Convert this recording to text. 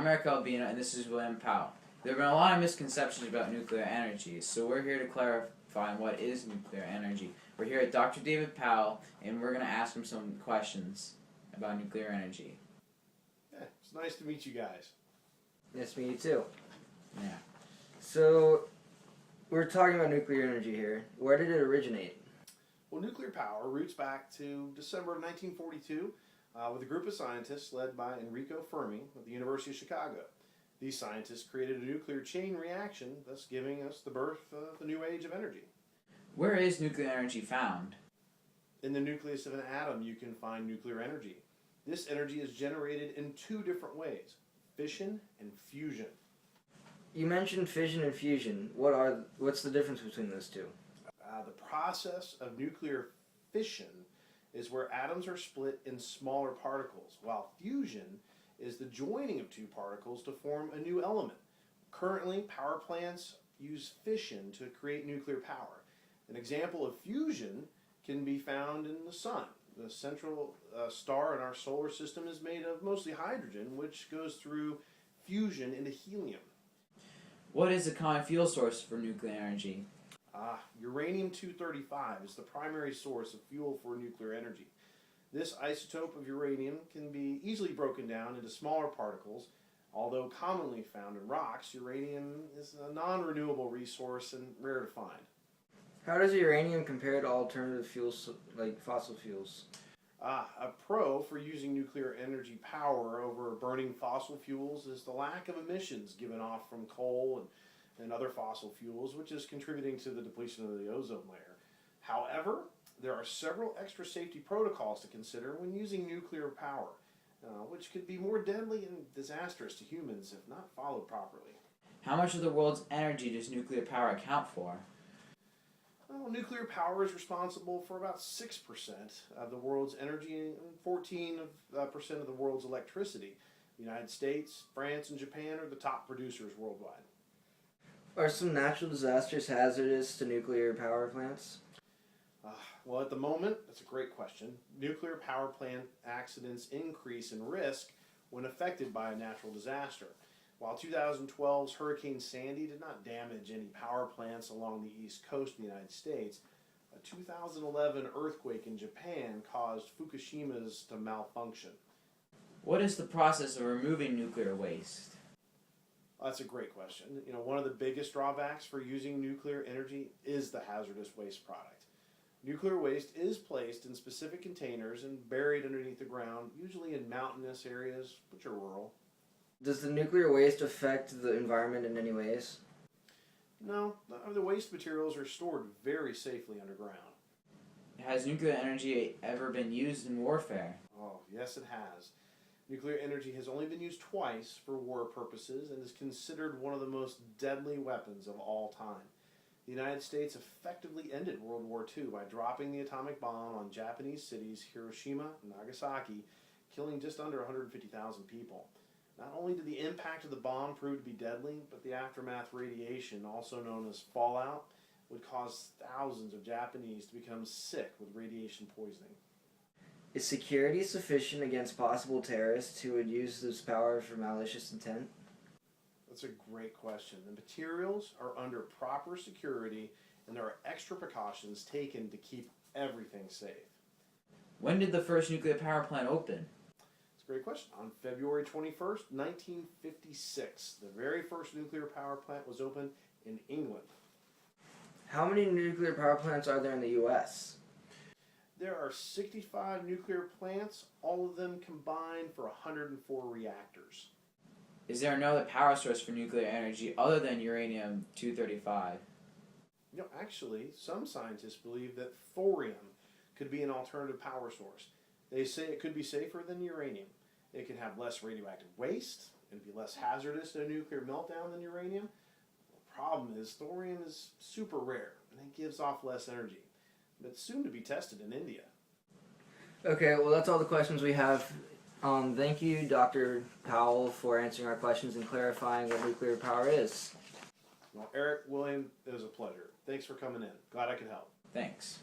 I'm Eric Albino, and this is William Powell. There have been a lot of misconceptions about nuclear energy, so we're here to clarify what is nuclear energy. We're here at Dr. David Powell, and we're going to ask him some questions about nuclear energy. Yeah, it's nice to meet you guys. Nice to meet you too. Yeah. So, we're talking about nuclear energy here. Where did it originate? Well, nuclear power roots back to December of 1942 with a group of scientists led by Enrico Fermi at the University of Chicago. These scientists created a nuclear chain reaction, thus giving us the birth of the new age of energy. Where is nuclear energy found? In the nucleus of an atom, you can find nuclear energy. This energy is generated in two different ways, fission and fusion. You mentioned fission and fusion. What's the difference between those two? The process of nuclear fission is where atoms are split in smaller particles, while fusion is the joining of two particles to form a new element. Currently, power plants use fission to create nuclear power. An example of fusion can be found in the sun. The central star in our solar system is made of mostly hydrogen, which goes through fusion into helium. What is the common fuel source for nuclear energy? Uranium-235 is the primary source of fuel for nuclear energy. This isotope of uranium can be easily broken down into smaller particles. Although commonly found in rocks, uranium is a non-renewable resource and rare to find. How does uranium compare to alternative fuels like fossil fuels? A pro for using nuclear energy power over burning fossil fuels is the lack of emissions given off from coal and other fossil fuels, which is contributing to the depletion of the ozone layer. However, there are several extra safety protocols to consider when using nuclear power, which could be more deadly and disastrous to humans if not followed properly. How much of the world's energy does nuclear power account for? Well, nuclear power is responsible for about 6% of the world's energy and 14% of the world's electricity. The United States, France, and Japan are the top producers worldwide. Are some natural disasters hazardous to nuclear power plants? Well, at the moment, that's a great question. Nuclear power plant accidents increase in risk when affected by a natural disaster. While 2012's Hurricane Sandy did not damage any power plants along the east coast of the United States, a 2011 earthquake in Japan caused Fukushima's to malfunction. What is the process of removing nuclear waste? That's a great question. One of the biggest drawbacks for using nuclear energy is the hazardous waste product. Nuclear waste is placed in specific containers and buried underneath the ground, usually in mountainous areas, which are rural. Does the nuclear waste affect the environment in any ways? No, the waste materials are stored very safely underground. Has nuclear energy ever been used in warfare? Oh, yes it has. Nuclear energy has only been used twice for war purposes and is considered one of the most deadly weapons of all time. The United States effectively ended World War II by dropping the atomic bomb on Japanese cities Hiroshima and Nagasaki, killing just under 150,000 people. Not only did the impact of the bomb prove to be deadly, but the aftermath radiation, also known as fallout, would cause thousands of Japanese to become sick with radiation poisoning. Is security sufficient against possible terrorists who would use this power for malicious intent? That's a great question. The materials are under proper security and there are extra precautions taken to keep everything safe. When did the first nuclear power plant open? It's a great question. On February 21st, 1956, the very first nuclear power plant was opened in England. How many nuclear power plants are there in the U.S.? There are 65 nuclear plants, all of them combined for 104 reactors. Is there another power source for nuclear energy other than uranium-235? Actually, some scientists believe that thorium could be an alternative power source. They say it could be safer than uranium. It can have less radioactive waste and be less hazardous in a nuclear meltdown than uranium. The problem is thorium is super rare and it gives off less energy. But it's soon to be tested in India. Okay, well that's all the questions we have. Thank you, Dr. Powell, for answering our questions and clarifying what nuclear power is. Well, Eric, William, it was a pleasure. Thanks for coming in. Glad I could help. Thanks.